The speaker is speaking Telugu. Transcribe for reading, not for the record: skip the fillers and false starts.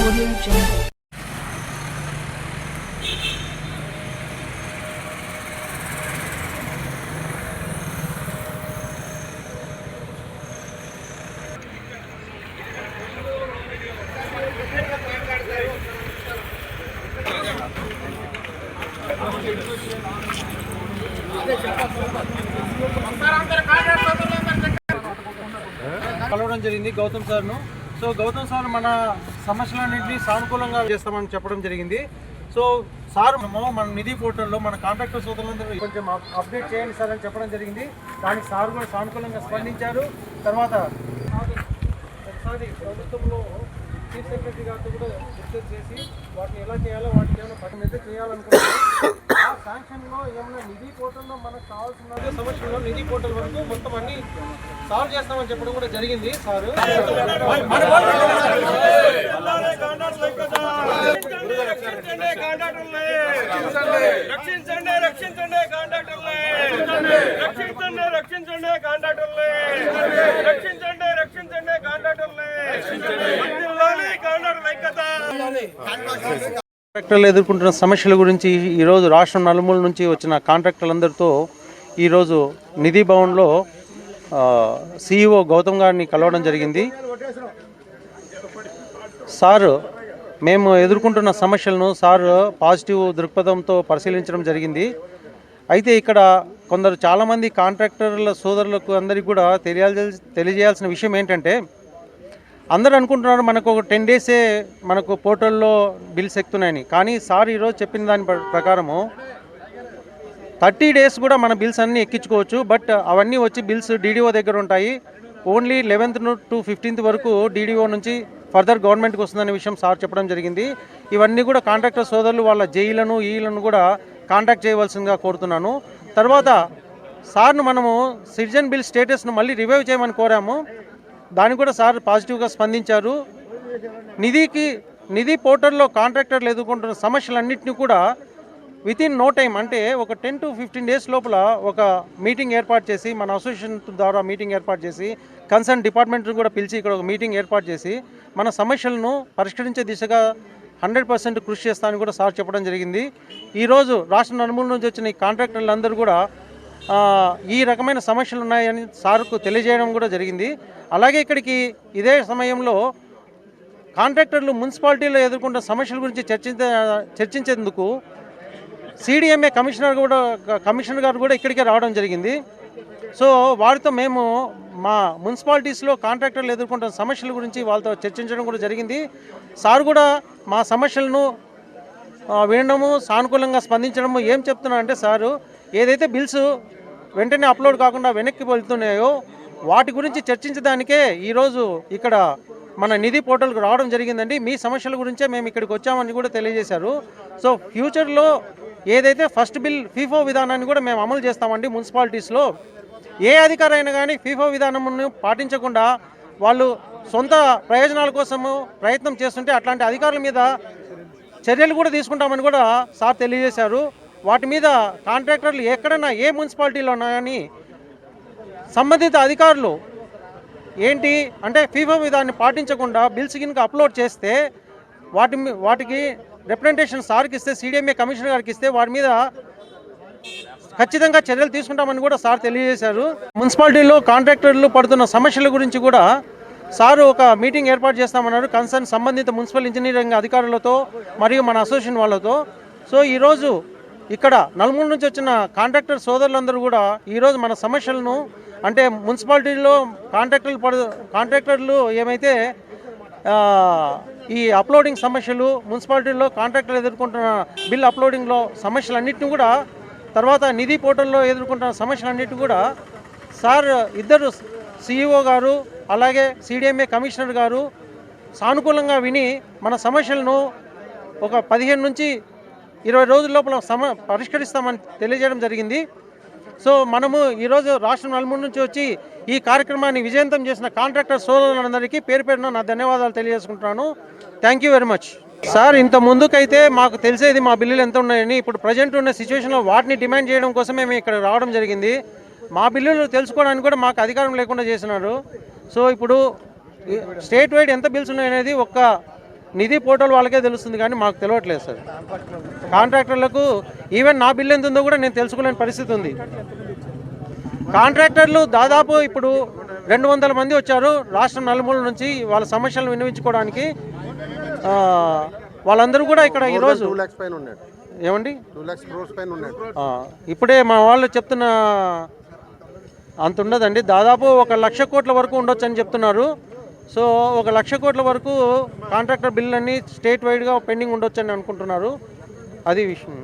Audio Jungle. కలవడం జరిగింది గౌతమ్ సార్ను. సో గౌతమ్ సార్ మన సమస్యలన్నింటినీ సానుకూలంగా చేస్తామని చెప్పడం జరిగింది. సో సార్ మన నిధి పోర్టల్లో మన కాంట్రాక్టర్ సోదరులందరూ కొంచెం అప్డేట్ చేయండి సార్ అని చెప్పడం జరిగింది. దానికి సార్ కూడా సానుకూలంగా స్పందించారు. తర్వాత ఒకసారి ప్రభుత్వంలో చీఫ్ సెక్రటరీ గారితో కూడా డిస్కస్ చేసి వాటిని ఎలా చేయాలో వాటికి ఏమైనా పని అయితే చేయాలనుకుంటున్నాం. ఆ శాంక్షన్లో ఏమైనా నిధి పోర్టల్లో మనకు కావాల్సిన సమస్యల్లో నిధి పోర్టల్ వరకు మొత్తం అన్ని సాల్వ్ చేస్తామని చెప్పడం కూడా జరిగింది. సార్ కాంట్రాక్టర్లు ఎదుర్కొంటున్న సమస్యల గురించి ఈరోజు రాష్ట్రం నలుమూల నుంచి వచ్చిన కాంట్రాక్టర్లందరితో ఈరోజు నిధి భవన్లో సిఇఓ గౌతమ్ గారిని కలవడం జరిగింది. సారు మేము ఎదుర్కొంటున్న సమస్యలను సార్ పాజిటివ్ దృక్పథంతో పరిశీలించడం జరిగింది. అయితే ఇక్కడ కొందరు చాలామంది కాంట్రాక్టర్ల సోదరులకు అందరికీ కూడా తెలియజేయాల్సిన విషయం ఏంటంటే, అందరూ అనుకుంటున్నారు మనకు ఒక 10 డేసే మనకు పోర్టల్లో బిల్స్ ఎక్కుతున్నాయని. కానీ సార్ ఈరోజు చెప్పిన దాని ప్రకారము 30 డేస్ కూడా మన బిల్స్ అన్నీ ఎక్కించుకోవచ్చు. బట్ అవన్నీ వచ్చి బిల్స్ డీడీఓ దగ్గర ఉంటాయి. ఓన్లీ 11th to 15th వరకు డీడీఓ నుంచి ఫర్దర్ గవర్నమెంట్కి వస్తుందనే విషయం సార్ చెప్పడం జరిగింది. ఇవన్నీ కూడా కాంట్రాక్టర్ సోదరులు వాళ్ళ జేఈలను ఈలను కూడా కాంటాక్ట్ చేయవలసిందిగా కోరుతున్నాను. తర్వాత సార్ను మనము సిటిజన్ బిల్ స్టేటస్ను మళ్ళీ రివైవ్ చేయమని కోరాము. దానికి కూడా సార్ పాజిటివ్గా స్పందించారు. నిధి పోర్టల్లో కాంట్రాక్టర్లు ఎదుర్కొంటున్న సమస్యలన్నింటినీ కూడా వితిన్ నో టైం, అంటే ఒక 10 to 15 డేస్ లోపల ఒక మీటింగ్ ఏర్పాటు చేసి, మన అసోసియేషన్ ద్వారా మీటింగ్ ఏర్పాటు చేసి, కన్సర్న్ డిపార్ట్మెంట్ని కూడా పిలిచి ఇక్కడ ఒక మీటింగ్ ఏర్పాటు చేసి మన సమస్యలను పరిష్కరించే దిశగా 100% కృషి చేస్తానని కూడా సార్ చెప్పడం జరిగింది. ఈరోజు రాష్ట్ర నలుమూల నుంచి వచ్చిన ఈ కాంట్రాక్టర్లందరూ కూడా ఈ రకమైన సమస్యలు ఉన్నాయని సార్కు తెలియజేయడం కూడా జరిగింది. అలాగే ఇక్కడికి ఇదే సమయంలో కాంట్రాక్టర్లు మున్సిపాలిటీలో ఎదుర్కొంటున్న సమస్యల గురించి చర్చించేందుకు సిడిఎంఏ కమిషనర్ గారు కూడా ఇక్కడికే రావడం జరిగింది. సో వారితో మేము మా మున్సిపాలిటీస్లో కాంట్రాక్టర్లు ఎదుర్కొంటున్న సమస్యల గురించి వాళ్ళతో చర్చించడం కూడా జరిగింది. సార్ కూడా మా సమస్యలను వినడము, సానుకూలంగా స్పందించడము. ఏం చెప్తున్నారంటే సారు, ఏదైతే బిల్స్ వెంటనే అప్లోడ్ కాకుండా వెనక్కి వెళ్తున్నాయో వాటి గురించి చర్చించడానికే ఈరోజు ఇక్కడ మన నిధి పోర్టల్కి రావడం జరిగిందండి. మీ సమస్యల గురించే మేము ఇక్కడికి వచ్చామని కూడా తెలియజేశారు. సో ఫ్యూచర్లో ఏదైతే ఫస్ట్ బిల్ ఫీఫో విధానాన్ని కూడా మేము అమలు చేస్తామండి. మున్సిపాలిటీస్లో ఏ అధికారి అయినా కానీ ఫీఫో విధానమును పాటించకుండా వాళ్ళు సొంత ప్రయోజనాల కోసము ప్రయత్నం చేస్తుంటే అట్లాంటి అధికారుల మీద చర్యలు కూడా తీసుకుంటామని కూడా సార్ తెలియజేశారు. వాటి మీద కాంట్రాక్టర్లు ఎక్కడైనా ఏ మున్సిపాలిటీలో ఉన్నాయని సంబంధిత అధికారులు ఏంటి అంటే ఫీఫో విధానాన్ని పాటించకుండా బిల్స్ కింద అప్లోడ్ చేస్తే వాటికి రిప్రజెంటేషన్ సార్కి ఇస్తే, సిడిఎంఏ కమిషనర్ గారికి ఇస్తే వారి మీద ఖచ్చితంగా చర్యలు తీసుకుంటామని కూడా సార్ తెలియజేశారు. మున్సిపాలిటీలో కాంట్రాక్టర్లు పడుతున్న సమస్యల గురించి కూడా సారు ఒక మీటింగ్ ఏర్పాటు చేస్తామన్నారు కన్సర్న్ సంబంధిత మున్సిపల్ ఇంజనీరింగ్ అధికారులతో మరియు మన అసోసియేషన్ వాళ్ళతో. సో ఈరోజు ఇక్కడ నలుమూల నుంచి వచ్చిన కాంట్రాక్టర్ సోదరులందరూ కూడా ఈరోజు మన సమస్యలను, అంటే మున్సిపాలిటీలో కాంట్రాక్టర్లు ఏమైతే ఈ అప్లోడింగ్ సమస్యలు, మున్సిపాలిటీలో కాంట్రాక్టర్లు ఎదుర్కొంటున్న బిల్ అప్లోడింగ్లో సమస్యలన్నింటినీ కూడా, తర్వాత నిధి పోర్టల్లో ఎదుర్కొంటున్న సమస్యలన్నింటినీ కూడా సార్ ఇద్దరు సిఇఓ గారు అలాగే సిడిఎంఏ కమిషనర్ గారు సానుకూలంగా విని మన సమస్యలను ఒక 15 నుంచి 20 రోజుల లోపల పరిష్కరిస్తామని తెలియజేయడం జరిగింది. సో మనము ఈరోజు రాష్ట్రం నలుమూల నుంచి వచ్చి ఈ కార్యక్రమాన్ని విజయవంతం చేసిన కాంట్రాక్టర్ సోదరులందరికీ పేరు పేరున నా ధన్యవాదాలు తెలియజేసుకుంటున్నాను. Thank you very much. Sir, ఇంత ముందుకైతే మాకు తెలిసేది మా బిల్లులు ఎంత ఉన్నాయని. ఇప్పుడు ప్రజెంట్ ఉన్న సిచ్యువేషన్లో వాటిని డిమాండ్ చేయడం కోసమే మేము ఇక్కడ రావడం జరిగింది. మా బిల్లులు తెలుసుకోవడానికి కూడా మాకు అధికారం లేకుండా చేసినారు. సో ఇప్పుడు స్టేట్ వైడ్ ఎంత బిల్స్ ఉన్నాయనేది ఒక్క నిధి పోర్టల్ వాళ్ళకే తెలుస్తుంది కానీ మాకు తెలియట్లేదు సార్. కాంట్రాక్టర్లకు ఈవెన్ నా బిల్ ఎంత ఉందో కూడా నేను తెలుసుకోలేని పరిస్థితి ఉంది. కాంట్రాక్టర్లు దాదాపు ఇప్పుడు 200 మంది వచ్చారు రాష్ట్రం నలుమూల నుంచి వాళ్ళ సమస్యలను విన్నవించుకోవడానికి. వాళ్ళందరూ కూడా ఇక్కడ ఈరోజు ఏమండి ఇప్పుడే మా వాళ్ళు చెప్తున్న అంత ఉండదండి, దాదాపు 1,00,000 కోట్ల వరకు ఉండొచ్చు అని చెప్తున్నారు. సో 1,00,000 కోట్ల వరకు కాంట్రాక్టర్ బిల్లు అన్నీ స్టేట్ వైడ్గా పెండింగ్ ఉండొచ్చు అని అనుకుంటున్నారు. అది విషయం.